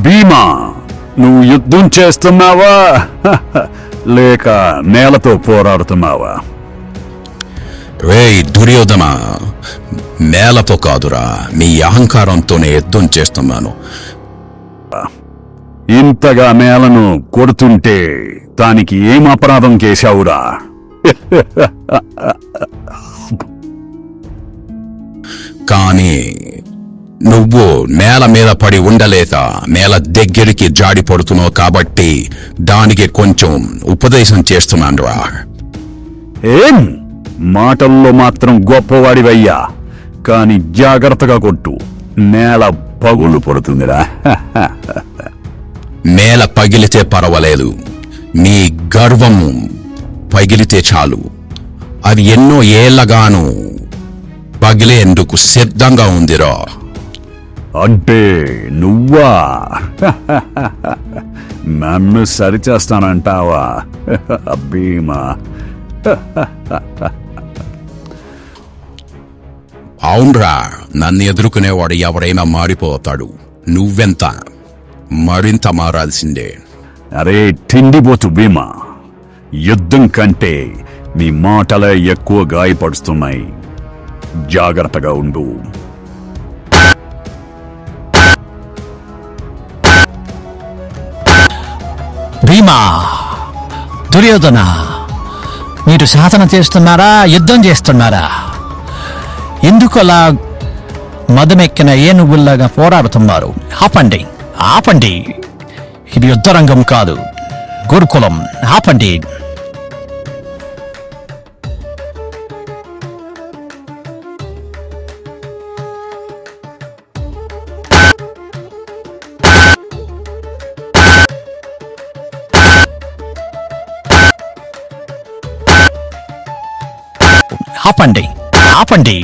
భీమా, నువ్వు యుద్ధం చేస్తున్నావా లేక నేలతో పోరాడుతున్నావా? రేయ్ దుర్యోధన, నేలతో కాదురా, నీ అహంకారంతోనే యుద్ధం చేస్తున్నాను. ఇంతగా నేలను కొడుతుంటే దానికి ఏం అపరాధం చేశావురా? కానీ నువ్వు నేల మీద పడి ఉండలేక నేల దగ్గరికి జాడి పడుతున్నావు కాబట్టి దానికి కొంచెం ఉపదేశం చేస్తున్నాను రా. ఏం మాటల్లో మాత్రం గొప్పవాడివయ్యా, కాని జాగ్రత్తగా కొట్టు, నేల పగులు పడుతుందిరా. నేల పగిలితే పర్వాలేదు, నీ గర్వం పగిలితే చాలు. అది ఎన్నో ఏళ్లగాను పగిలేందుకు సిద్ధంగా ఉందిరా. అంటే నువ్వా నన్ను సరిచేస్తానంటావా భీమా? అవునరా, నన్ను ఎదుర్కొనేవాడు ఎవరైనా మారిపోతాడు. నువ్వెంత మరింత మారాల్సిందే. అరే తిండిపోతు భీమా, యుద్ధం కంటే నీ మాటలే ఎక్కువ గాయపడుతున్నాయి. జాగ్రత్తగా ఉండు. భీమా, దుర్యోధన, మీరు సాధన చేస్తున్నారా, యుద్ధం చేస్తున్నారా? ఎందుకు అలా మదమెక్కిన ఏనుగుల్లాగా పోరాడుతున్నారు? ఆపండి, ఆపండి. ఇది యుద్ధరంగం కాదు, గురుకులం. ఆపండి. ఆపండి, ఆపండి.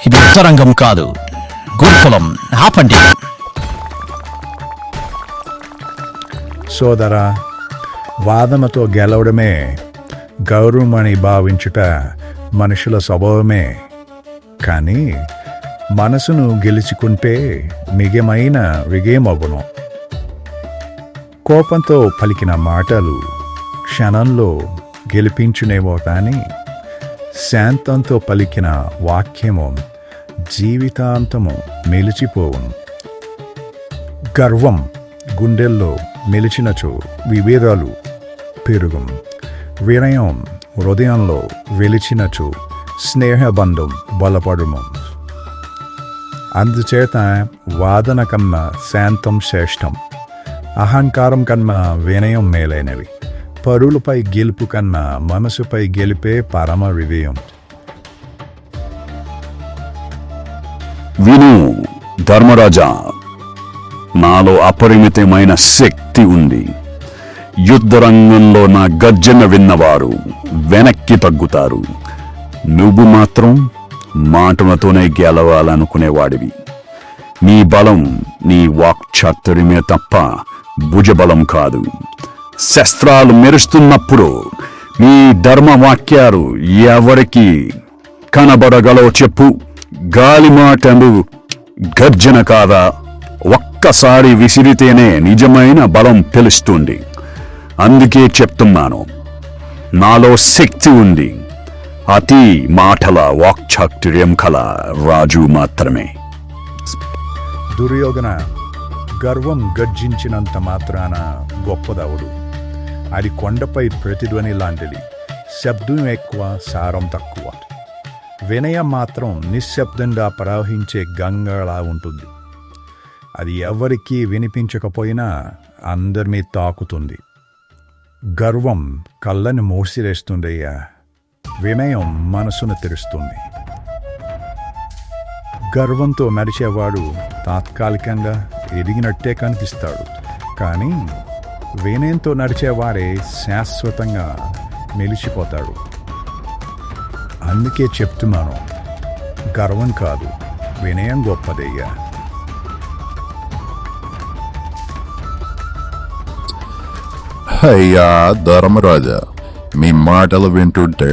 ఇది యుద్ధరంగం కాదు, గురుకులం. ఆపండి. సోదరా, వాదనతో గెలవడమే గౌరవమని భావించుట మనుషుల స్వభావమే. కానీ మనసును గెలుచుకుంటే మిగమైన విజయమగును. కోపంతో పలికిన మాటలు క్షణంలో గెలిపించునేవో కానీ శాంతంతో పలికిన వాక్యము జీవితాంతము నిలిచిపోవును. గర్వం గుండెల్లో నిలిచినచో విభేదాలు పెరుగుం. వినయం హృదయంలో వెలిచినచో స్నేహబంధం బలపడుము. అందుచేత వాదన కన్నా శాంతం శ్రేష్టం. అహంకారం కన్నా వినయం మేలైనవి. పరులపై గెలుపు కన్నా మనసుపై గెలిపే పరమ విజయం. విను ధర్మరాజా, నాలో అపరిమితమైన శక్తి ఉంది. యుద్ధరంగంలో నా గర్జన విన్నవారు వెనక్కి తగ్గుతారు. నువ్వు మాత్రం మాటలతోనే గెలవాలనుకునేవాడివి. నీ బలం నీ వాక్చాతుర్యమే తప్ప భుజబలం కాదు. శస్త్రాలు మెరుస్తున్నప్పుడు నీ ధర్మవాక్యాలు ఎవరికి కనబడగలో చెప్పు. గాలిమాటలు గర్జన కాదా? ఒక్కసారి విసిరితేనే నిజమైన బలం తెలుస్తుంది. అందుకే చెప్తున్నాను, నాలో శక్తి ఉంది. అతి మాటల వాక్చాతుర్యం కల రాజు మాత్రమే. దుర్యోధన, గర్వం గర్జించినంత మాత్రాన గొప్పదవుడు. అది కొండపై ప్రతిధ్వని లాంటిది. శబ్దం ఎక్కువ, సారం తక్కువ. వినయం మాత్రం నిశ్శబ్దంగా ప్రవహించే గంగలా ఉంటుంది. అది ఎవరికీ వినిపించకపోయినా అందరినీ తాకుతుంది. గర్వం కళ్ళని మూసివేస్తుందయ్యా. వినయం మనసును తెరుస్తుంది. గర్వంతో నడిచేవాడు తాత్కాలికంగా ఎదిగినట్టే కనిపిస్తాడు. కానీ వినయంతో నడిచేవాడే శాశ్వతంగా నిలిచిపోతాడు. అందుకే చెప్తున్నాను, గర్వం కాదు, వినయం గొప్పదయ్యా. అయ్యా ధర్మరాజా, మీ మాటలు వింటుంటే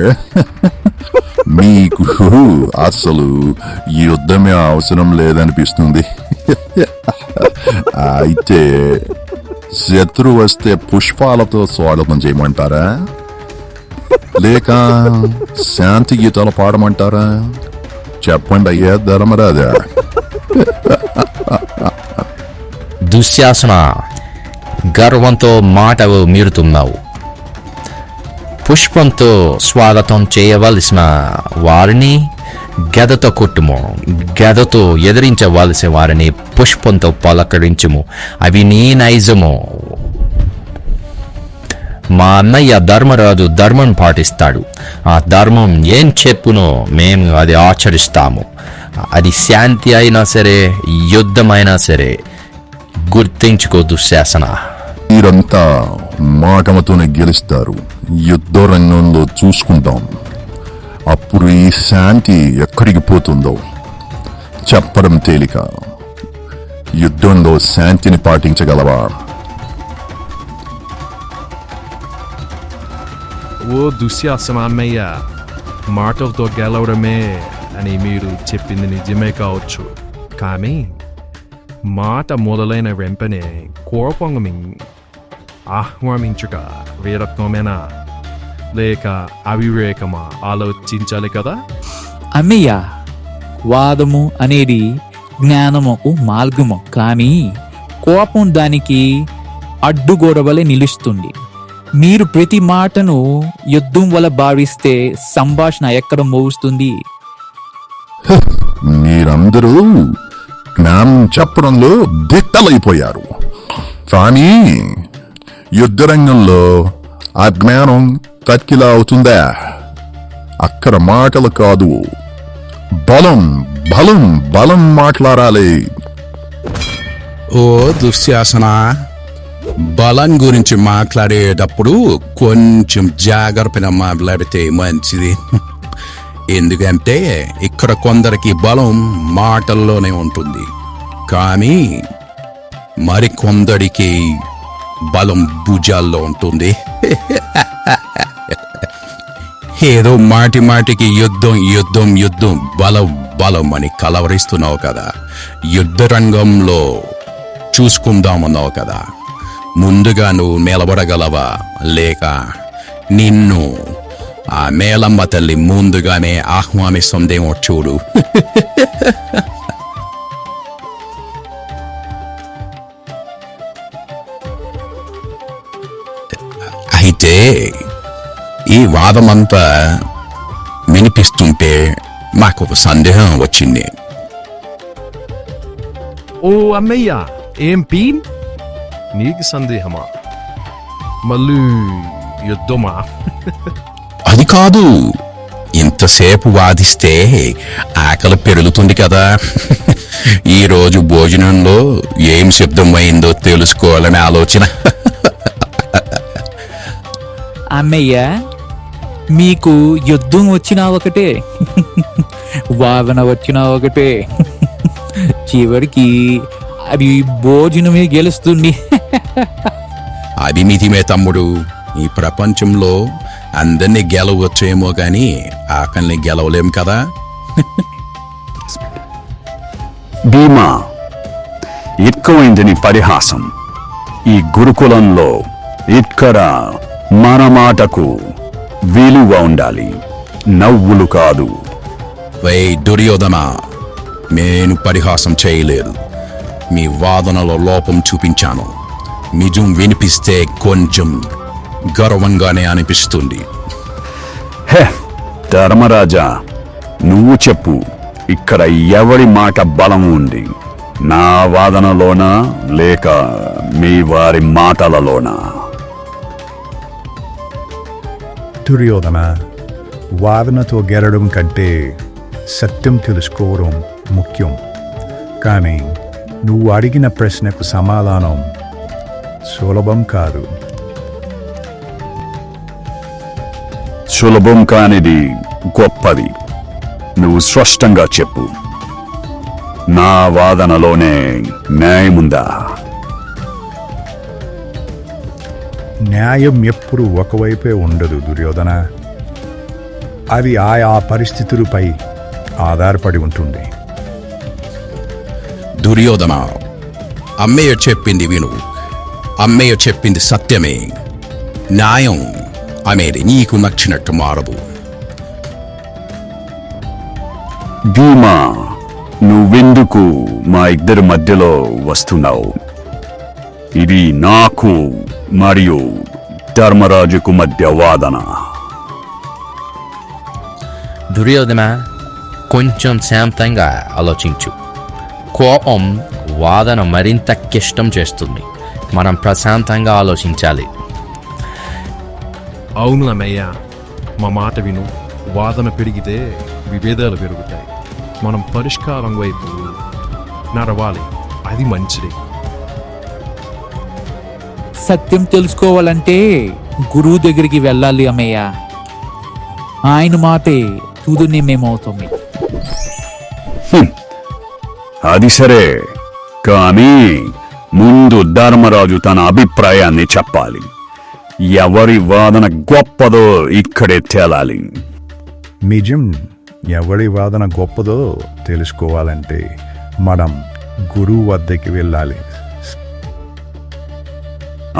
మీకు అసలు యుద్ధమే అవసరం లేదనిపిస్తుంది. అయితే శత్రు వస్తే పుష్పాలతో స్వాగతం చేయమంటారా లేక శాంతి గీతాలు పాడమంటారా చెప్పండి అయ్యా ధర్మరాజా. దుశ్శాసన, గర్వంతో మాటలు మీరుతున్నావు. పుష్పంతో స్వాగతం చేయవలసిన వారిని గదతో కొట్టుము, గదతో ఎదిరించవలసిన వారిని పుష్పంతో పలకరించుము. అవి నీ నైజము. మా అన్నయ్య ధర్మరాజు ధర్మం పాటిస్తాడు. ఆ ధర్మం ఏం చెప్పునో మేము అది ఆచరిస్తాము. అది శాంతి అయినా సరే, యుద్ధమైనా సరే. గుర్తించుకో దుశ్శాసన. మీరంతా మాటలతోనే గెలుస్తారు. యుద్ధ రంగంలో చూసుకుంటాం. అప్పుడు ఈ శాంతి ఎక్కడికి పోతుందో చెప్పడం తేలిక. యుద్ధంలో శాంతిని పాటించగలవా? ఓ దుశ్శాసన అన్నయ్య, మాటలతో గెలవడమే అని మీరు చెప్పింది నిజమే కావచ్చు, కానీ మాట మొదలైన వెంటనే కోపంగా ఆహ్వానించుక వీరత్వమేనా లేక అవివేకమా ఆలోచించాలి కదా. అన్నయ్య, వాదము అనేది జ్ఞానముకు మార్గము, కానీ కోపం దానికి అడ్డుగోడవలే నిలుస్తుంది. మీరు ప్రతి మాటను యుద్ధం వల్ల భావిస్తే సంభాషణ ఎక్కడ మోగుస్తుంది? మీరందరూ జ్ఞానం చెప్పడంలో దిట్టలైపోయారు, కానీ యుద్ధరంగంలో ఆ జ్ఞానం తక్కిలా అవుతుందా? అక్కడ మాటలు కాదు, బలం బలం బలం మాట్లాడాలి. ఓ దుశ్శాసన, బలం గురించి మాట్లాడేటప్పుడు కొంచెం జాగ్రత్తగా మాట్లాడితే మంచిది. ఎందుకంటే ఇక్కడ కొందరికి బలం మాటల్లోనే ఉంటుంది, కానీ మరికొందరికి బలం భుజాల్లో ఉంటుంది. ఏదో మాటి మాటికి యుద్ధం యుద్ధం యుద్ధం బలం బలం అని కలవరిస్తున్నావు కదా. యుద్ధ రంగంలో చూసుకుందామన్నావు కదా. ముందుగా నువ్వు నిలబడగలవా లేక నిన్ను ఆ మేలమ్మ తల్లి ముందుగానే ఆహ్వానిస్తుందేమో చూడు. అయితే ఈ వాదమంతా వినిపిస్తుంటే మాకు ఒక సందేహం వచ్చింది. ఓ అన్నయ్య, ఏం పీన్? నీకు సందేహమా? మళ్ళీ యుద్ధమా? అది కాదు, ఇంతసేపు వాదిస్తే ఆకలి పెరుగుతుంది కదా. ఈరోజు భోజనంలో ఏం శబ్దమైందో తెలుసుకోవాలనే ఆలోచన. అన్నయ్య, మీకు యుద్ధం వచ్చినా ఒకటే, వాదన వచ్చినా ఒకటే, చివరికి అది భోజనమే గెలుస్తుంది. అది నిజమే తమ్ముడు. ఈ ప్రపంచంలో అందరినీ గెలవచ్చేమో గాని ఆకలిని గెలవలేం కదా. భీమా, ఎక్కువైందని పరిహాసం. ఈ గురుకులంలో ఇక్కడ మన మాటకు విలువ ఉండాలి, నవ్వులు కాదు. వై దుర్యోధన, నేను పరిహాసం చేయలేదు. మీ వాదనలో లోపం చూపించాను. నిజం వినిపిస్తే కొంచెం గర్వంగానే అనిపిస్తుంది. హే ధర్మరాజా, నువ్వు చెప్పు, ఇక్కడ ఎవరి మాట బలం ఉంది? నా వాదనలోనా లేక మీ వారి మాటలలోనా? దుర్యోధన, వాదనతో గెలడం కంటే సత్యం తెలుసుకోవడం ముఖ్యం. కానీ నువ్వు అడిగిన ప్రశ్నకు సమాధానం సులభం కాదు. సులభం కానిది గొప్పది. నువ్వు స్పష్టంగా చెప్పు. నా వాదనలోనే న్యాయముందా? న్యాయం ఎప్పుడు ఒకవైపే ఉండదు దుర్యోధన. అది ఆయా పరిస్థితులపై ఆధారపడి ఉంటుంది. దుర్యోధన, అమ్మయ్య చెప్పింది విను. అమ్మయ్య చెప్పింది సత్యమే. న్యాయం అనేది నీకు నచ్చినట్టు మారదు. భీమా, నువ్వెందుకు మా ఇద్దరి మధ్యలో వస్తున్నావు? ఇది నాకు మరియు ధర్మరాజుకు మధ్య వాదన. దుర్యోధన, కొంచెం శాంతంగా ఆలోచించు. కోపం వాదన మరింత క్లిష్టం చేస్తుంది. మనం ప్రశాంతంగా ఆలోచించాలి. అవును అన్నయ్య, మా మాట విను. వాదన పెరిగితే విభేదాలు పెరుగుతాయి. మనం పరిష్కారం వైపు నడవాలి. అది మంచిది. సత్యం తెలుసుకోవాలంటే గురువు దగ్గరికి వెళ్ళాలి అమ్మయ్య. ఆయన మాటే తుది నిర్ణయమవుతుంది. అది సరే, కానీ ముందు ధర్మరాజు తన అభిప్రాయాన్ని చెప్పాలి. ఎవరి వాదన గొప్పదో ఇక్కడే తేలాలి. నిజం, ఎవరి వాదన గొప్పదో తెలుసుకోవాలంటే మనం గురువు వద్దకి వెళ్ళాలి.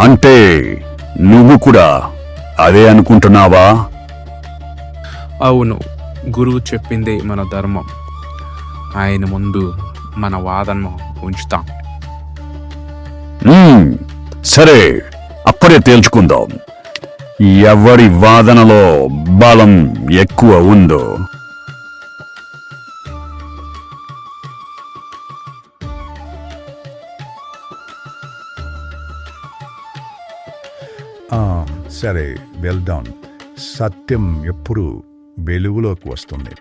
అంటే నువ్వు కూడా అదే అనుకుంటున్నావా? అవును, గురువు చెప్పిందే మన ధర్మం. ఆయన ముందు మన వాదనను ఉంచుతాం. సరే, అప్పుడే తేల్చుకుందాం ఎవరి వాదనలో బలం ఎక్కువ ఉందో. సరే, వెళ్దాం. సత్యం ఎప్పుడు వెలుగులోకి వస్తుంది.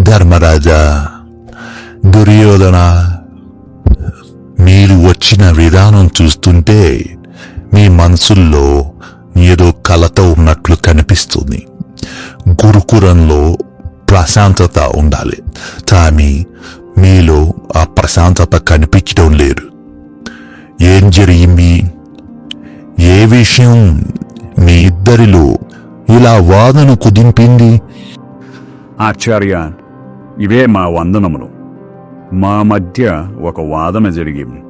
ధర్మరాజా, దుర్యోధన, మీరు వచ్చిన విధానం చూస్తుంటే మీ మనసుల్లో ఏదో కలత ఉన్నట్లు కనిపిస్తుంది. గురుకులంలో ప్రశాంతత ఉండాలి, కానీ మీలో ఆ ప్రశాంతత కనిపించడం లేదు. ఏం జరిగింది? ఏ విషయం మీ ఇద్దరిలో ఇలా వాదన కుదింపింది? ఆచార్య, ఇవే మా వందనములు. మా మధ్య ఒక వాదన జరిగింది.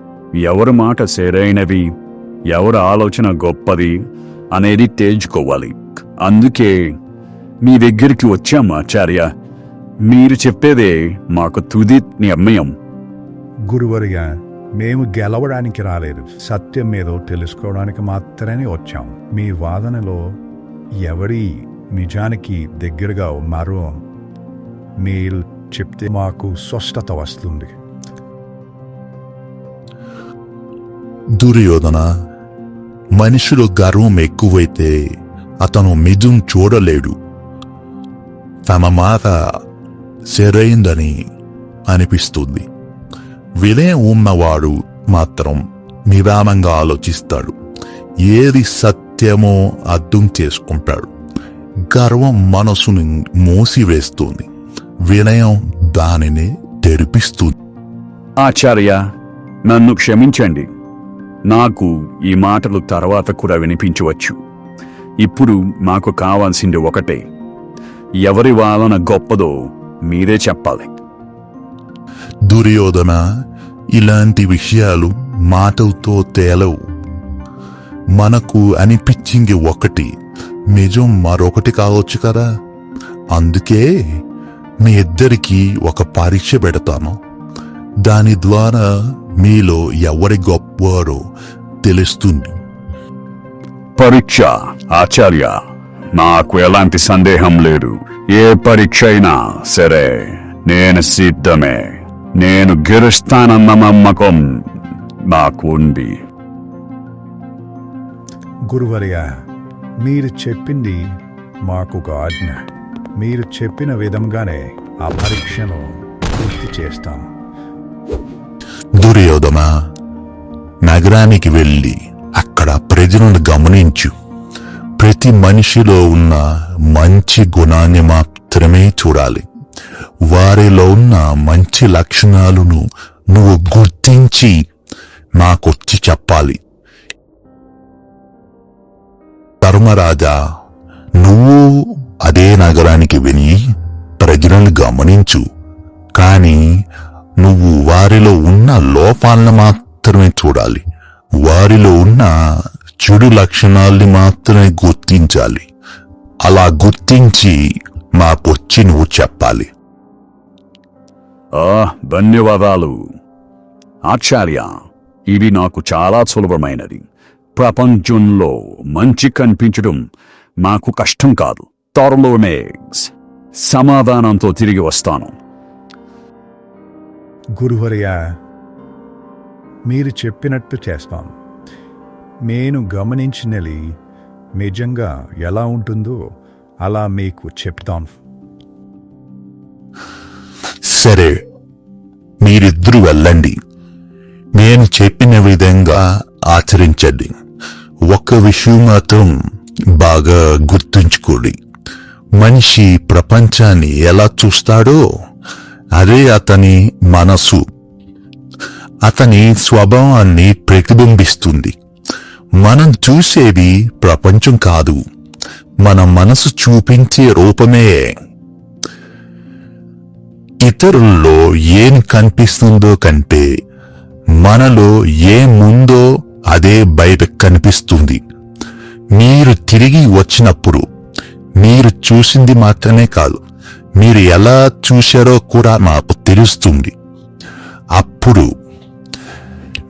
ఎవరి మాట సరైనది, ఎవరి ఆలోచన గొప్పది అనేది తేల్చుకోవాలి. అందుకే మీ దగ్గరికి వచ్చాం ఆచార్య. మీరు చెప్పేదే మాకు తుది నిర్ణయం. గురువర్య, మేము గెలవడానికి రాలేదు, సత్యం ఏదో తెలుసుకోవడానికి మాత్రమే వచ్చాం. మీ వాదనలో ఎవరి నిజానికి దగ్గరగా ఉన్నారో మీరు చెప్తే మాకు స్పష్టత వస్తుంది. దుర్యోధన, మనిషిలో గర్వం ఎక్కువైతే అతను నిజం చూడలేడు. తన మాట సరైందని అనిపిస్తుంది. వినయం ఉన్నవాడు మాత్రం నిదానంగా ఆలోచిస్తాడు, ఏది సత్యమో అర్థం చేసుకుంటాడు. గర్వం మనసుని మోసివేస్తుంది, వినయం దానిని తెరిపిస్తుంది. ఆచార్య, నన్ను క్షమించండి. నాకు ఈ మాటలు తర్వాత కూడా వినిపించవచ్చు. ఇప్పుడు మాకు కావాల్సింది ఒకటే, ఎవరి వాదన గొప్పదో మీరే చెప్పాలి. దుర్యోధన, ఇలాంటి విషయాలు మాటలతో తేలవు. మనకు అనిపించింది ఒకటి, నిజం మరొకటి కావచ్చు కదా. అందుకే మీ ఇద్దరికి ఒక పరీక్ష పెడతాను. దాని ద్వారా మీలో ఎవరి గొప్పవారో తెలుస్తుంది. పరీక్ష ఆచార్య, నాకు ఎలాంటి సందేహం లేదు. ఏ పరీక్ష అయినా సరే నేను సిద్ధమే. నేను గెలుస్తానన్న నమ్మకం నాకు ఉంది. గురువర్య, మీరు చెప్పింది మాకు ఒక ఆజ్ఞ. మీరు చెప్పిన విధంగానే ఆ పరీక్షను పూర్తి చేస్తాం. దుర్యోధన, నగరానికి వెళ్ళి అక్కడ ప్రజలను గమనించు. ప్రతి మనిషిలో ఉన్న మంచి గుణాన్ని మాత్రమే చూడాలి. వారిలో ఉన్న మంచి లక్షణాలను నువ్వు గుర్తించి నాకొచ్చి చెప్పాలి. ధర్మరాజా, నువ్వు అదే నగరానికి వెళ్ళి ప్రజలను గమనించు. కానీ నువ్వు వారిలో ఉన్న లోపాలను మాత్రమే చూడాలి. వారిలో ఉన్న చెడు లక్షణాల్ని మాత్రమే గుర్తించాలి. అలా గుర్తించి మాకొచ్చి నువ్వు చెప్పాలి. ధన్యవాదాలు ఆచార్య. ఇది నాకు చాలా సులభమైనది. ప్రపంచంలో మంచి కనిపించడం నాకు కష్టం కాదు. త్వరలోనే సమాధానంతో తిరిగి వస్తాను. గురువర్య, మీరు చెప్పినట్టు చేస్తాం. నేను గమనించినది నిజంగా ఎలా ఉంటుందో అలా మీకు చెప్తాం. సరే, మీరిద్దరూ వెళ్ళండి. నేను చెప్పిన విధంగా ఆచరించండి. ఒక్క విషయం మాత్రం బాగా గుర్తుంచుకోండి. మనిషి ప్రపంచాన్ని ఎలా చూస్తాడో అదే అతని మనసు, అతని స్వభావాన్ని ప్రతిబింబిస్తుంది. మనం చూసేది ప్రపంచం కాదు, మన మనసు చూపించే రూపమే. ఇతరుల్లో ఏం కనిపిస్తుందో కంటే మనలో ఏముందో అదే బయట కనిపిస్తుంది. మీరు తిరిగి వచ్చినప్పుడు మీరు చూసింది మాత్రమే కాదు, మీరు ఎలా చూశారో కూడా నాకు తెలుస్తుంది. అప్పుడు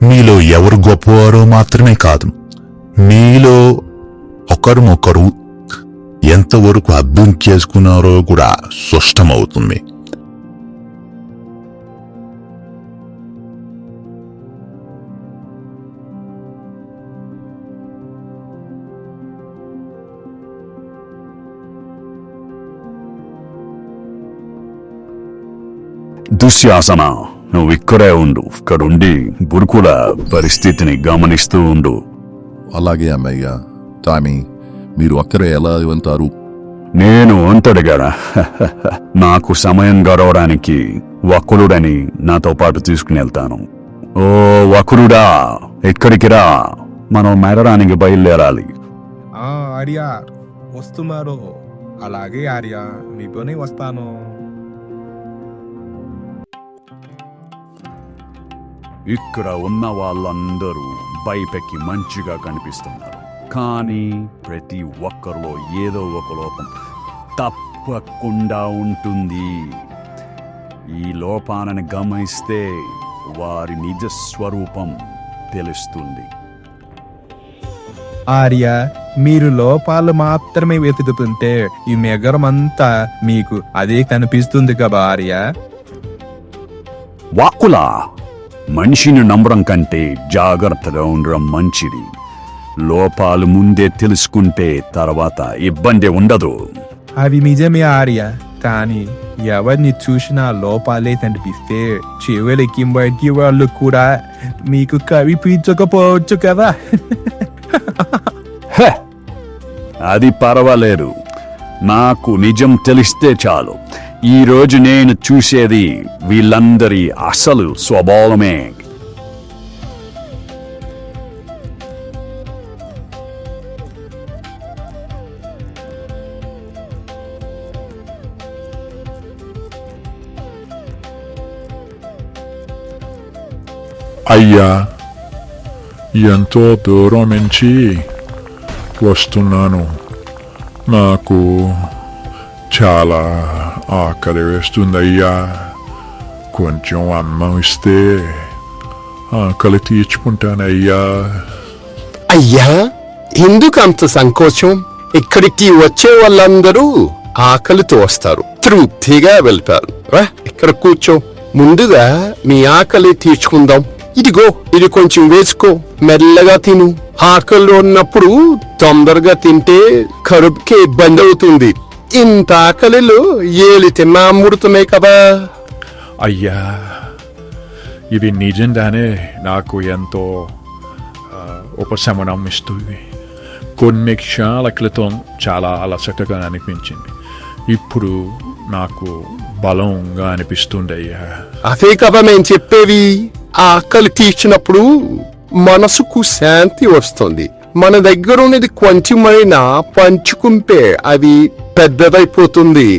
మీలో ఎవరు గొప్పవారో మాత్రమే కాదు, మీలో ఒకరినొకరు ఎంతవరకు అర్థం చేసుకున్నారో కూడా స్పష్టమవుతుంది. దుశ్శాసన, నువ్వు ఇక్కడే ఉండు. ఇక్కడుండి గురుకుల పరిస్థితిని గమనిస్తూ ఉండు. అలాగే అమ్మయ్య. టామీ, మీరు అక్కడే ఎలా వెళ్తారు? నేను అంతడిగాడా? నాకు సమయం గడవడానికి వకులుడని నాతో పాటు తీసుకుని వెళ్తాను. ఓ వకులుడా, ఎక్కడికి రా, మనం మెరడానికి బయలుదేరాలి. ఆర్య వస్తున్నారు. అలాగే ఆర్య, మీతోనే వస్తాను. ఇక్కడ ఉన్న వాళ్ళందరూ బయటకి మంచిగా కనిపిస్తున్నారు, కానీ ప్రతి ఒక్కరిలో ఏదో ఒక లోపం తప్పకుండా ఉంటుంది. ఈ లోపాలను గమనిస్తే వారి నిజ స్వరూపం తెలుస్తుంది. ఆర్య, మీరు లోపాలు మాత్రమే వెతుకుతుంటే ఈ నగరమంతా మీకు అదే కనిపిస్తుంది కదా ఆర్య. వాక్కులా, మనిషిని నమ్మడం కంటే జాగ్రత్తగా ఉండడం మంచిది. లోపాలు ముందే తెలుసుకుంటే తర్వాత ఇబ్బంది ఉండదు. అవి నిజమే ఆర్య, కానీ ఎవరిని చూసినా లోపాలే కనిపిస్తే చివరికి బయటి వాళ్ళు కూడా మీకు కనిపించకపోవచ్చు కదా. అది పర్వాలేదు, నాకు నిజం తెలిస్తే చాలు. ఈ రోజు నేను చూసేది వీళ్ళందరి అసలు స్వభావమే. అయ్యా, ఎంతో దూరం నుంచి వస్తున్నాను. నాకు చాలా ఆకలి వేస్తుందయ్యా. కొంచెం అన్నం ఇస్తే ఆకలి తీర్చుకుంటానయ్యా. అయ్యా, ఎందుకు అంత సంకోచం? ఇక్కడికి వచ్చే వాళ్ళందరూ ఆకలితో వస్తారు, తృప్తిగా వెళ్తారు. రా, ఇక్కడ కూర్చో. ముందుగా మీ ఆకలి తీర్చుకుందాం. ఇదిగో, ఇది కొంచెం వేసుకో, మెల్లగా తిను. ఆకలిలో ఉన్నప్పుడు తొందరగా తింటే కడుపుకి ఇబ్బంది అవుతుంది. ఇంత ఆకలిలో ఏలి తిన్నా అమృతమే కదా. అయ్యా, ఇది నిజంగానే నాకు ఎంతో ఉపశమనం ఇస్తుంది. కొన్ని క్షణాల క్రితం చాలా అలసటగా అనిపించింది. ఇప్పుడు నాకు బలంగా అనిపిస్తుంది అయ్యా. అదే కదా నేను చెప్పేవి. ఆకలి తీర్చినప్పుడు మనసుకు శాంతి వస్తుంది. మన దగ్గర ఉన్నది కొంచెమైనా పంచుకుంటే అది పెద్దదైపోతుంది.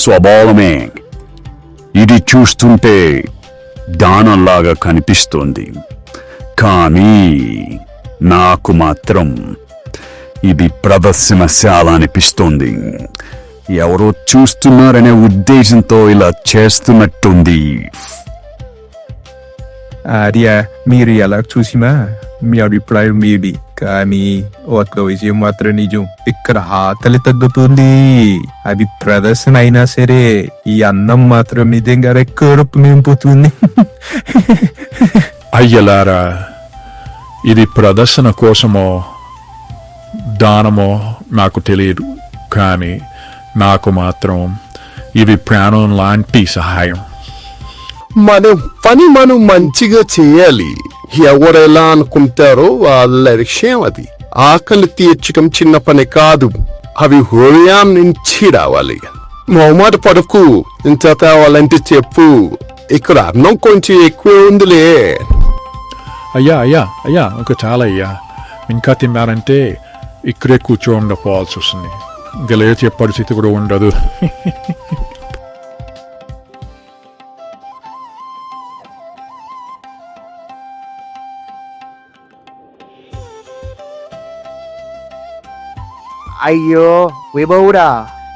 స్వభావమే. ఇది చూస్తుంటే దానంలాగా కనిపిస్తుంది, కానీ నాకు మాత్రం ఇది ప్రదర్శనశాల అనిపిస్తుంది. ఎవరో చూస్తున్నారనే ఉద్దేశంతో ఇలా చేస్తున్నట్టుంది. ఆర్య, మీరు ఎలా చూసినా మీ అభిప్రాయం మీది, కానీ ఒక విషయం మాత్రం నిజం. ఇక్కడ ఆకలి తగ్గుతుంది. అది ప్రదర్శన అయినా సరే ఈ అన్నం మాత్రం నిజంగా కడుపు నింపుతుంది. అయ్యలారా, ఇది ప్రదర్శన కోసమో దానమో నాకు తెలియదు, కానీ నాకు మాత్రం ఇది ప్రాణం లాంటి సహాయం. మనం మంచిగా చేయాలి. ఎవరెలా అనుకుంటారో వాళ్ళ విషయం అది. ఆకలి తీర్చడం చిన్న పని కాదు, అవి హృదయం నుంచి రావాలి. మొహమాట పడకు. ఇంత తేవాలంటే చెప్పు. ఇక్కడ అన్నం కొంచెం ఎక్కువ ఉందిలే. అయ్యా అయ్యా అయ్యా, ఒక చాలా అయ్యా. ఇంకా తిన్నారంటే ఇక్కడే కూర్చోండిపోవాల్సి వస్తుంది. ఇంకా లేచే పరిస్థితి కూడా ఉండదు. అయ్యో విభవుడా,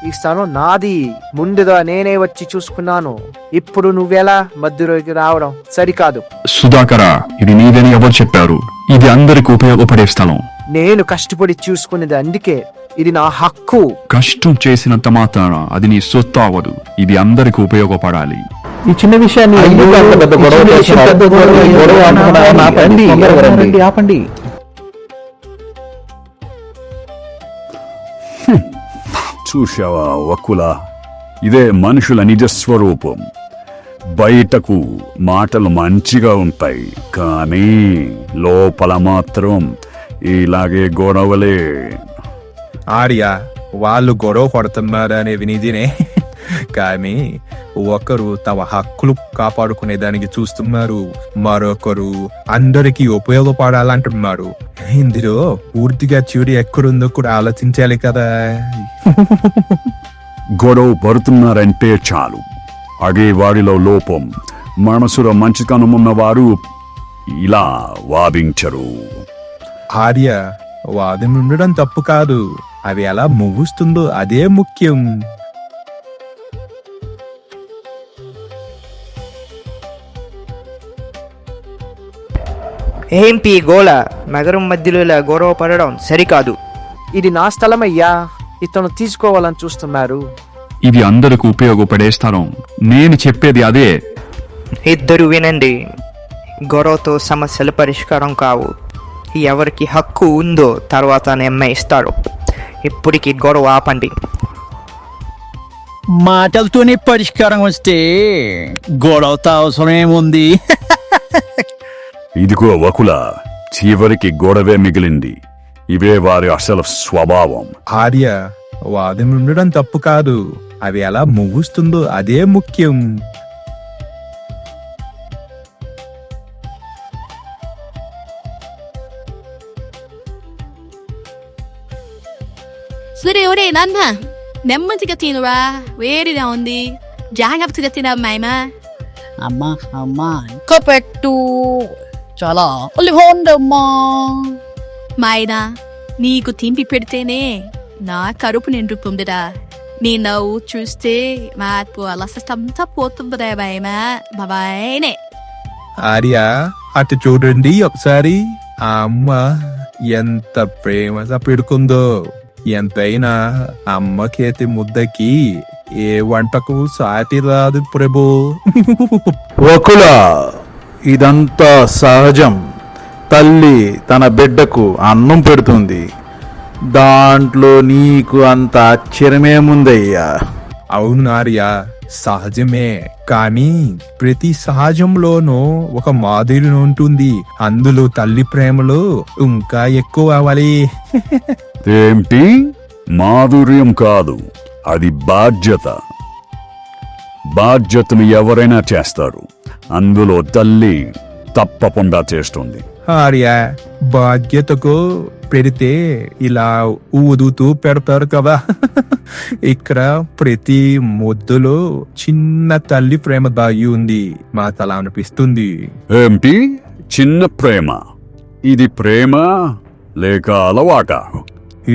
ఈ స్థలం నాది. ముందుగా నేనే వచ్చి చూసుకున్నాను. ఇప్పుడు నువ్వెలా మధ్యలోకి రావడం సరికాదు. సుధాకర, ఇది నీదని ఎవరు చెప్పారు? ఇది అందరికి ఉపయోగపడే స్థలం. నేను కష్టపడి చూసుకునేది, అందుకే ఇది నా హక్కు. కష్టం చేసినంత మాత్రాన అది నీ సొత్తు అవ్వదు. ఇది అందరికి ఉపయోగపడాలి. ఈ చిన్న విషయాన్ని ఆపండి. చూశావా వకుల, ఇదే మనుషుల నిజస్వరూపం. బయటకు మాటలు మంచిగా ఉంటాయి, కానీ లోపల మాత్రం ఇలాగే గొడవలే. ఆర్య, వాళ్ళు గొడవ పడుతున్నారనే వినిదినే, కానీ ఒకరు తమ హక్కులు కాపాడుకునే దానికి చూస్తున్నారు, మరొకరు అందరికీ ఉపయోగపడాలంటున్నారు. ఇందులో పూర్తిగా చెడు ఎక్కడుందో కూడా ఆలోచించాలి కదా. గొడవ పడుతున్నారంటే చాలు, అదే వాడిలో లోపం. మనసులో మంచితనం ఉన్నవారు ఇలా వాదించరు. ఆర్య, వాదం ఉండడం తప్పు కాదు, అది ఎలా ముగుస్తుందో అదే ముఖ్యం. ఏంటి గోళ? నగరం మధ్యలో ఇలా గొడవ పడడం సరికాదు. ఇది నా స్థలమయ్యా, ఇతను తీసుకోవాలని చూస్తున్నారు. ఇది అందరికి ఉపయోగపడే స్థలం. నేను చెప్పేది అదే. ఇద్దరు వినండి, గొడవతో సమస్యలు పరిష్కారం కావు. ఎవరికి హక్కు ఉందో తర్వాత నిర్ణయిస్తారు. ఇప్పటికి గొడవ ఆపండి. మాటలతోనే పరిష్కారం వస్తే గొడవతో అవసరం ఏముంది? ఇదిగో వకుల, చివరికి గొడవే మిగిలింది. ఇవే వారి అసలు స్వభావం. ఆర్య, వాదం ఉండడం తప్పు కాదు, అది ఎలా ముగుస్తుందో అదే ముఖ్యం. సరే, ఒరే నాన్న, నెమ్మదిగా తినురా, వేడిగా ఉంది. జాగ్రత్తగా తినమ్మాయమా. అమ్మా అమ్మా ఇంకా పెట్టు. చాలా బాగుందమ్మా. మాయనా నీకు తిండి పెడితేనే నా కడుపు నిండుకుందిరా. నీ నవ్వు చూస్తే మాకు అలసటంతా పోతుందిరా భయమా బాబాయ్నే. ఆర్య అటు చూడండి ఒకసారి. ఆ అమ్మ ఎంత ప్రేమగా పెడుకుందో. ఎంతైనా అమ్మ చేతి ముద్దకి ఏ వంటకు సాటి రాదు ప్రభు. వకుల, ఇదంతా సహజం. తల్లి తన బిడ్డకు అన్నం పెడుతుంది. దాంట్లో నీకు అంత ఆశ్చర్యమేముందయ్యా? అవును ఆర్య, సహజమే. కానీ ప్రతి సహజంలోనూ ఒక మాదిరి ఉంటుంది. అందులో తల్లి ప్రేమలో ఇంకా ఎక్కువ అవ్వాలి. ఏమిటి? మాధుర్యం కాదు, అది బాధ్యత. బాధ్యతను ఎవరైనా చేస్తారు, అందులో తల్లి తప్పకుండా చేస్తుంది. ఆర్య, బాధ్యతకు పెడితే ఇలా ఊదుతూ పెడతారు కదా. ఇక్కడ ప్రతి ముద్దులో చిన్న తల్లి ప్రేమ దాగి ఉంది. మా తల అనిపిస్తుంది. ఏమిటి చిన్న ప్రేమ? ఇది ప్రేమ లేక అలవాట?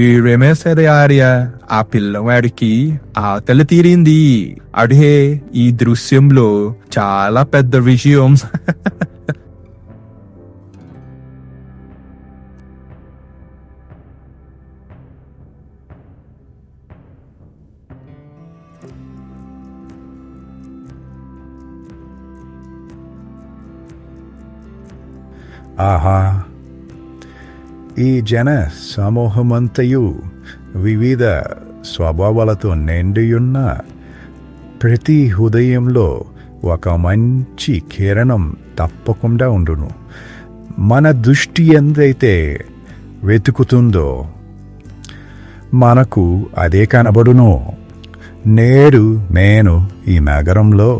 ఏమే సరే ఆర్య, ఆ పిల్లవాడికి ఆకలి తీరింది. అడే ఈ దృశ్యంలో చాలా పెద్ద విషయం. ఆహా, ఈ జన సమూహమంతయు వివిధ స్వభావాలతో నిండియున్న ప్రతి హృదయంలో ఒక మంచి కిరణం తప్పకుండా ఉండును. మన దృష్టి ఎంతైతే వెతుకుతుందో మనకు అదే కనబడును. నేడు నేను ఈ నగరంలో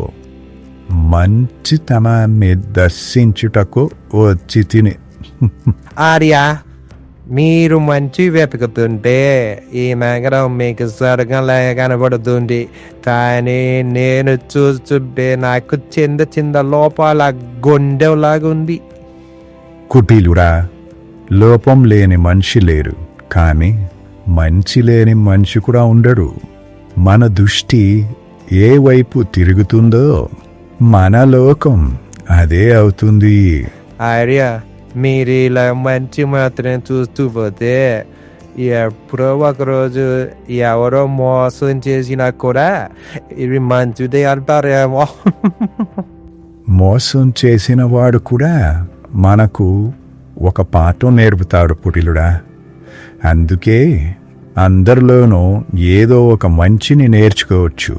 మంచితనాన్ని దర్శించుటకు వచ్చి తిని. ఆర్య, మీరు మంచి వెతుకుతుంటే ఈ నగరం మీకు స్వర్గంలా కనబడుతుంది. కానీ నేను చూస్తుంటే నాకు చిన్న లోపాల గుండెలాగుంది. కుటీలుడా, లోపం లేని మనిషి లేరు, కానీ మంచి లేని మనిషి కూడా ఉండడు. మన దృష్టి ఏ వైపు తిరుగుతుందో మన లోకం అదే అవుతుంది. ఆర్య, మీరు ఇలా మంచి మాత్రం చూస్తూ పోతే ఎప్పుడో ఒకరోజు ఎవరో మోసం చేసినా కూడా ఇది మంచిదే అంటారేమో. మోసం చేసిన వాడు కూడా మనకు ఒక పాఠం నేర్పుతాడు పుటిలుడా. అందుకే అందరిలోనూ ఏదో ఒక మంచిని నేర్చుకోవచ్చు.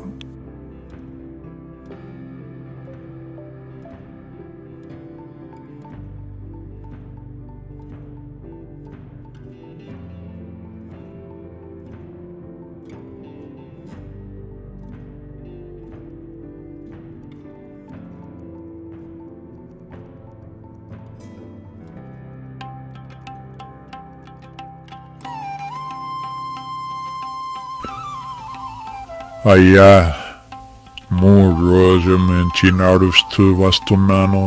అయ్యా, 3 రోజుల నుంచి నడుస్తూ వస్తున్నాను.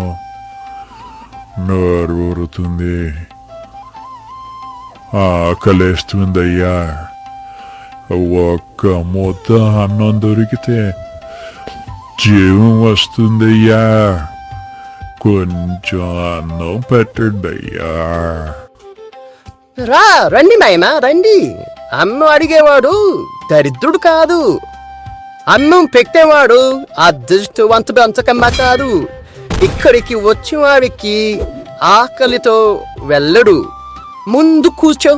నోరు ఊరుతుంది, ఆకలేస్తుందయ్యా. ఒక్క ముద్ద అన్నం దొరికితే జీవం వస్తుందయ్యా. కొంచెం అన్నం పెట్టండి అయ్యా. రండి నాయనా, రండి. అన్నం అడిగేవాడు దరిద్రుడు కాదు, అన్నం పెట్టేవాడు అదృష్టవంతుడు అంతకన్నా కాదు. ఇక్కడికి వచ్చినవాడికి ఆకలితో వెళ్ళడు. ముందు కూర్చో,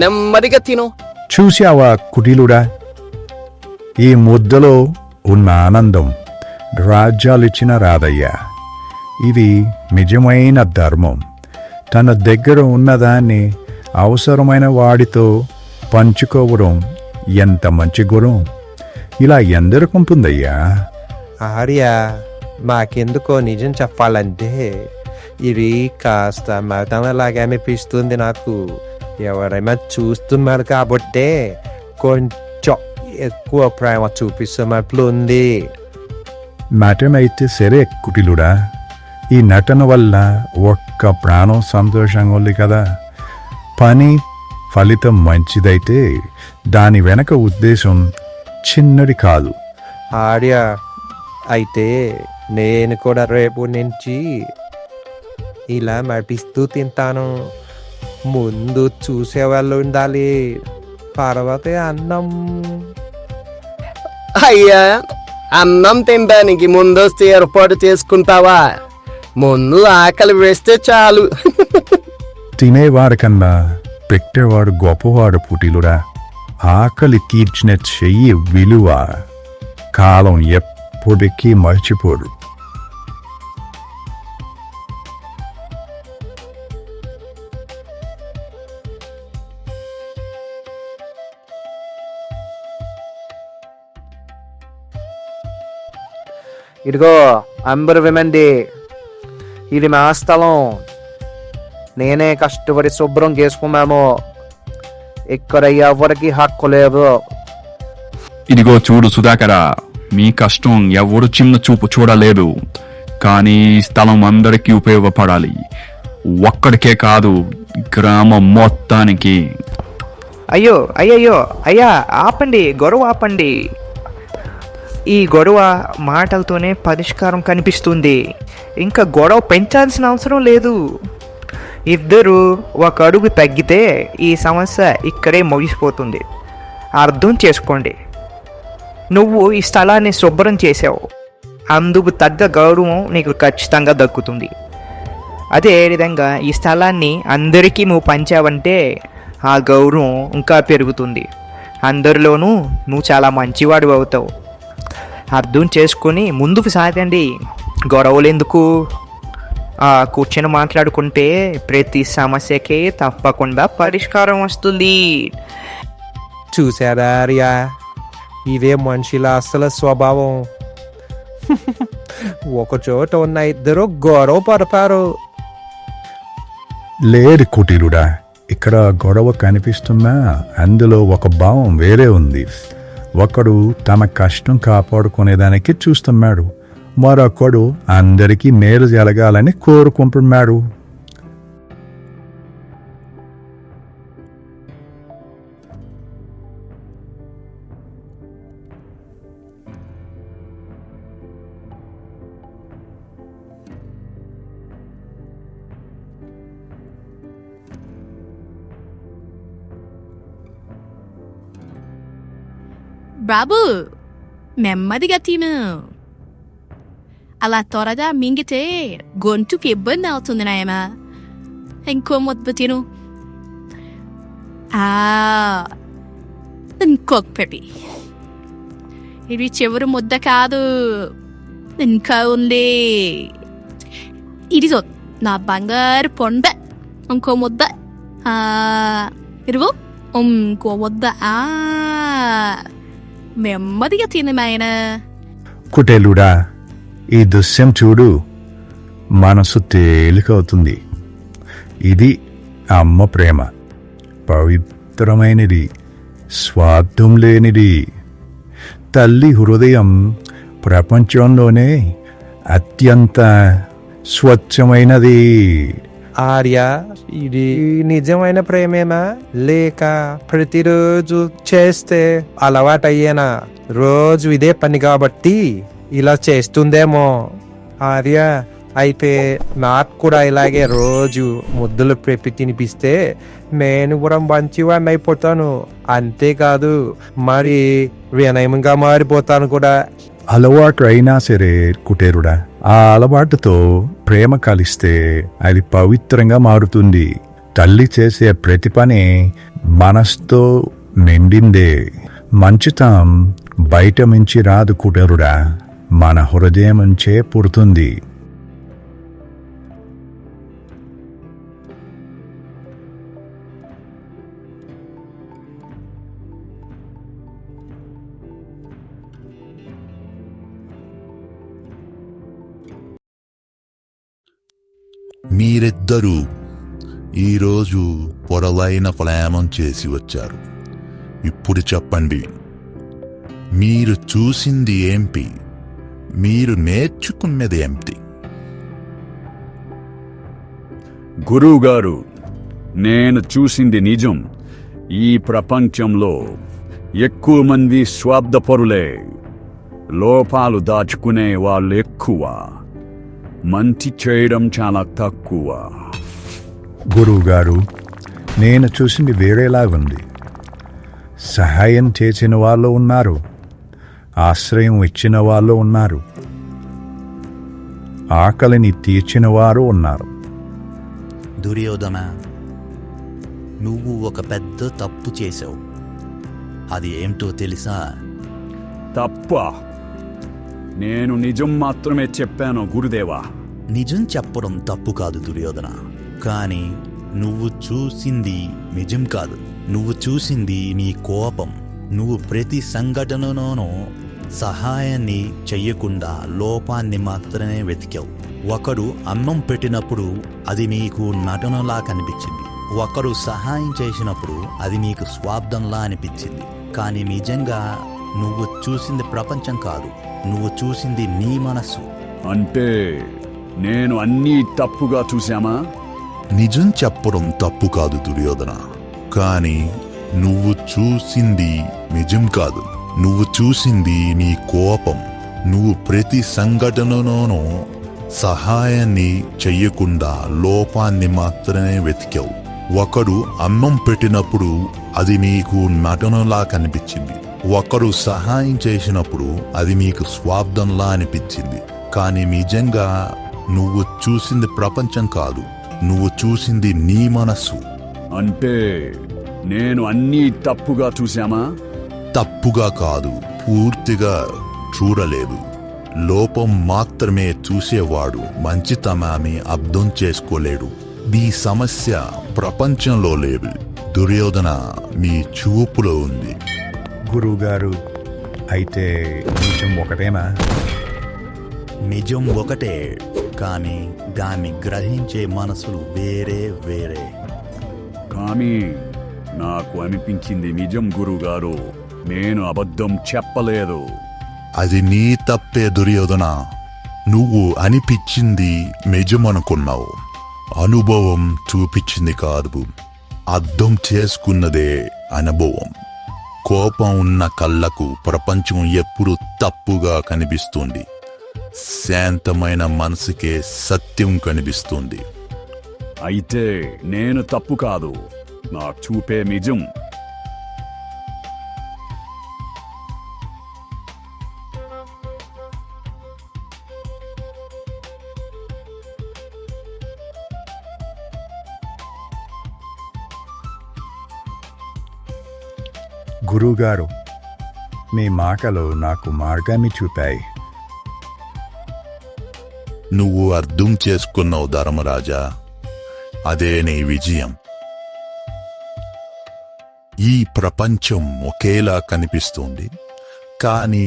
నెమ్మదిగా తిను. చూశావా కుటీలుడా, ఈ ముద్దలో ఉన్న ఆనందం రాజ్యాలిచ్చిన రాదయ్యా. ఇది నిజమైన ధర్మం. తన దగ్గర ఉన్నదాన్ని అవసరమైన వాడితో పంచుకోవడం ఎంత మంచి గుణం. ఇలా ఎందరికి ఉంటుందయ్యా. ఆర్య, మాకెందుకో నిజం చెప్పాలంటే ఇది కాస్త మతంలాగా అనిపిస్తుంది నాకు. ఎవరైనా చూస్తున్నారు కాబట్టే కొంచెం ఎక్కువ ప్రేమ చూపిస్తున్నట్లుంది. నటన అయితే సరే కుటిలుడా, ఈ నటన వల్ల ఒక్క ఒక్క ప్రాణం సంతోషంగా ఉంది కదా. పని ఫలితం మంచిదైతే దాని వెనక ఉద్దేశం చిన్నది కాదు. ఆర్య, అయితే నేను కూడా రేపు నుంచి ఇలా నడిపిస్తూ తింటాను. ముందు చూసేవాళ్ళు ఉండాలి, తర్వాత అన్నం. అయ్యా, అన్నం తినడానికి ముందస్తు ఏర్పాటు చేసుకుంటావా? ముందు ఆకలి వేస్తే చాలు. తినేవాడు కన్నా పెట్టేవాడు గొప్పవాడు పుటిలురా. ఆకలి తీర్చిన చెయ్యి విలువ కాలం ఎప్పటికీ మర్చిపోడు. ఇదిగో అందరు వినండి, ఇది మా స్థలం. నేనే కష్టపడి శుభ్రం చేసుకున్నాము. ఇక్కడ ఎవరికి హక్కు లేదు. ఇదిగో చూడు సుధాకర, మీ కష్టం ఎవరు చిన్న చూపు చూడలేదు. కానీ ఈ స్థలం అందరికీ ఉపయోగపడాలి. ఒక్కడికే కాదు, గ్రామం మొత్తానికి. అయ్యో అయ్యయ్యో అయ్యా, ఆపండి, గొడవ ఆపండి. ఈ గొడవ మాటలతోనే పరిష్కారం కనిపిస్తుంది. ఇంకా గొడవ పెంచాల్సిన అవసరం లేదు. ఇద్దరు ఒక అడుగు తగ్గితే ఈ సమస్య ఇక్కడే ముగిసిపోతుంది. అర్థం చేసుకోండి. నువ్వు ఈ స్థలాన్ని శుభ్రం చేసావు, అందుకు తగ్గ గౌరవం నీకు ఖచ్చితంగా దక్కుతుంది. అదే విధంగా ఈ స్థలాన్ని అందరికీ నువ్వు పంచావంటే ఆ గౌరవం ఇంకా పెరుగుతుంది. అందరిలోనూ నువ్వు చాలా మంచివాడు అవుతావు. అర్థం చేసుకొని ముందుకు సాగండి. గొడవలు ఎందుకు? కూర్చొని మాట్లాడుకుంటే ప్రతి సమస్యకి తప్పకుండా పరిష్కారం వస్తుంది. చూసారా ఆర్య, ఇవే మనుషుల అసలు స్వభావం. ఒక చోట ఉన్న ఇద్దరు గొడవ పడతారు. లేదు కుటీరుడా, ఇక్కడ గొడవ కనిపిస్తున్నా అందులో ఒక భావం వేరే ఉంది. ఒకడు తమ కష్టం కాపాడుకునేదానికి చూస్తున్నాడు, మరొకడు అందరికీ మేలు జరగాలని కోరుకుంటున్నాడు. బాబు, నెమ్మదిగా తిను. అలా త్వరగా మింగితే గొంతుకి ఇబ్బంది అవుతుంది నాయమా. ఇంకో ముద్ద తిను. ఇంకొకటి. ఇది చివరి ముద్ద కాదు, ఇంకా ఉంది. ఇది నా బంగారు పొండ. ఇంకో ముద్ద. ఇరుగు. ఇంకో ముద్ద. నెమ్మదిగా తినమాయన. కుటేలుడా, ఈ దృశ్యం చూడు, మనసు తేలికవుతుంది. ఇది అమ్మ ప్రేమ. పవిత్రమైనది, స్వార్థం లేనిది. తల్లి హృదయం ప్రపంచంలోనే అత్యంత స్వచ్ఛమైనది. ఆర్య, ఇది నిజమైన ప్రేమేనా, లేక ప్రతిరోజు చేస్తే అలవాటయ్యేనా? రోజు ఇదే పని కాబట్టి ఇలా చేస్తుందేమో. ఆర్య, అయితే నాకు కూడా ఇలాగే రోజు ముద్దలు పెట్టి తినిపిస్తే నేను కూడా మంచివాడిని అయిపోతాను. అంతేకాదు, మరి వినయంగా మారిపోతాను కూడా. అలవాటు అయినా సరే కుటేరుడా, ఆ అలవాటుతో ప్రేమ కలిస్తే అది పవిత్రంగా మారుతుంది. తల్లి చేసే ప్రతి పని మనసుతో నిండిందే. మంచితనం బయట నుంచి రాదు కుటేరుడా, మన హృదయం నుంచే పుడుతుంది. మీరిద్దరూ ఈరోజు పొరలైన ప్రేమం చేసి వచ్చారు. ఇప్పుడు చెప్పండి, మీరు చూసింది ఏంటి? మీరు నేర్చుకున్నది ఏమిటి? గురువుగారు, నేను చూసింది నిజం. ఈ ప్రపంచంలో ఎక్కువ మంది స్వార్థపరులే. లోపాలు దాచుకునే వాళ్ళు ఎక్కువ, మంచి చేయడం చాలా తక్కువ. గురువుగారు, నేను చూసింది వేరేలా ఉంది. సహాయం చేసిన వాళ్ళు ఉన్నారు, ఆశ్రయం ఇచ్చిన వాళ్ళు ఉన్నారు, ఆకలిని తీర్చిన వారు ఉన్నారు. దుర్యోధన, నువ్వు ఒక పెద్ద తప్పు చేశావు. అది ఏమిటో తెలుసా? తప్ప? నేను నిజం మాత్రమే చెప్పాను గురుదేవా. నిజం చెప్పడం తప్పు కాదు దుర్యోధన, కానీ నువ్వు చూసింది నిజం కాదు. నువ్వు చూసింది నీ కోపం. నువ్వు ప్రతి సంఘటనలోనూ సహాయాన్ని చెయ్యకుండా లోపాన్ని మాత్రమే వెతికావు. ఒకడు అన్నం పెట్టినప్పుడు అది నీకు నటనలా కనిపించింది. ఒకరు సహాయం చేసినప్పుడు అది నీకు స్వార్థంలా అనిపించింది. కానీ నిజంగా నువ్వు చూసింది ప్రపంచం కాదు, నువ్వు చూసింది నీ మనస్సు. అంటే నేను అన్నీ తప్పుగా చూశామా? నిజం చెప్పడం తప్పు కాదు దుర్యోధన, కానీ నువ్వు చూసింది నిజం కాదు. నువ్వు చూసింది నీ కోపం. నువ్వు ప్రతి సంఘటనలోనూ సహాయాన్ని చెయ్యకుండా లోపాన్ని మాత్రమే వెతికావు. ఒకడు అన్నం పెట్టినప్పుడు అది నీకు నటనలా కనిపించింది. ఒకరు సహాయం చేసినప్పుడు అది నీకు స్వార్థంలా అనిపించింది. కానీ నిజంగా నువ్వు చూసింది ప్రపంచం కాదు, నువ్వు చూసింది నీ మనస్సు. అంటే నేను అన్నీ తప్పుగా చూశామా? తప్పుగా కాదు, పూర్తిగా చూడలేదు. లోపం మాత్రమే చూసేవాడు మంచితనాన్ని అర్థం చేసుకోలేడు. ఈ సమస్య ప్రపంచంలో లేదు దుర్యోధన, మీ చూపులో ఉంది. గురువుగారు, అయితే నిజం ఒకటేనా? నిజం ఒకటే, కానీ దాన్ని గ్రహించే మనసులు వేరే వేరే. కానీ నాకు అనిపించింది నిజం గురువుగారు. నేను అబద్ధం చెప్పలేదు. అది నీ తప్పే దుర్యోధన. నువ్వు అనిపించింది నిజమనుకున్నావు. అనుభవం చూపించింది కాదు, అర్థం చేసుకున్నదే అనుభవం. కోపం ఉన్న కళ్ళకు ప్రపంచం ఎప్పుడు తప్పుగా కనిపిస్తుంది. శాంతమైన మనసుకే సత్యం కనిపిస్తుంది. అయితే నేను తప్పు కాదు, నా చూపే నిజం. గురువుగారు, మీ మాటలు నాకు మార్గాన్ని చూపాయి. నువ్వు అర్థం చేసుకున్నావు ధర్మరాజా, అదే నీ విజయం. ఈ ప్రపంచం ఒకేలా కనిపిస్తుంది, కానీ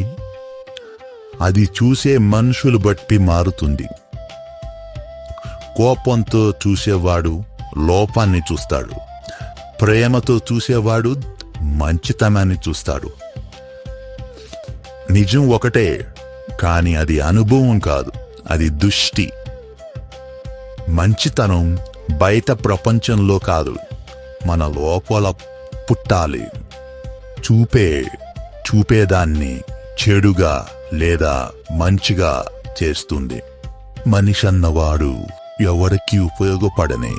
అది చూసే మనుషులు బట్టి మారుతుంది. కోపంతో చూసేవాడు లోపాన్ని చూస్తాడు, ప్రేమతో చూసేవాడు మంచితనాన్ని చూస్తాడు. నిజం ఒకటే, కానీ అది అనుభవం కాదు, అది దృష్టి. మంచితనం బయట ప్రపంచంలో కాదు, మన లోపల పుట్టాలి. చూపేదాన్ని చెడుగా లేదా మంచిగా చేస్తుంది. మనిషి అన్నవాడు ఎవరికి ఉపయోగపడని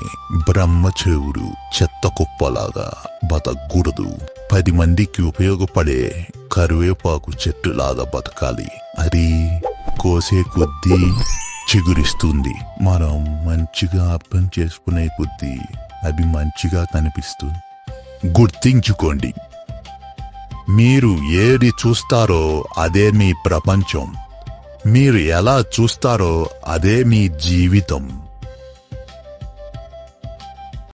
బ్రహ్మచెవుడు చెత్త కుప్పలాగా బతకూడదు. 10 మందికి ఉపయోగపడే కరివేపాకు చెట్టులాగా బతకాలి. అది కోసే కొద్దీ చిగురిస్తుంది. మనం మంచిగా అర్థం చేసుకునే కొద్దీ అది మంచిగా కనిపిస్తుంది. గుర్తించుకోండి, మీరు ఏది చూస్తారో అదే మీ ప్రపంచం. మీరు ఎలా చూస్తారో అదే మీ జీవితం.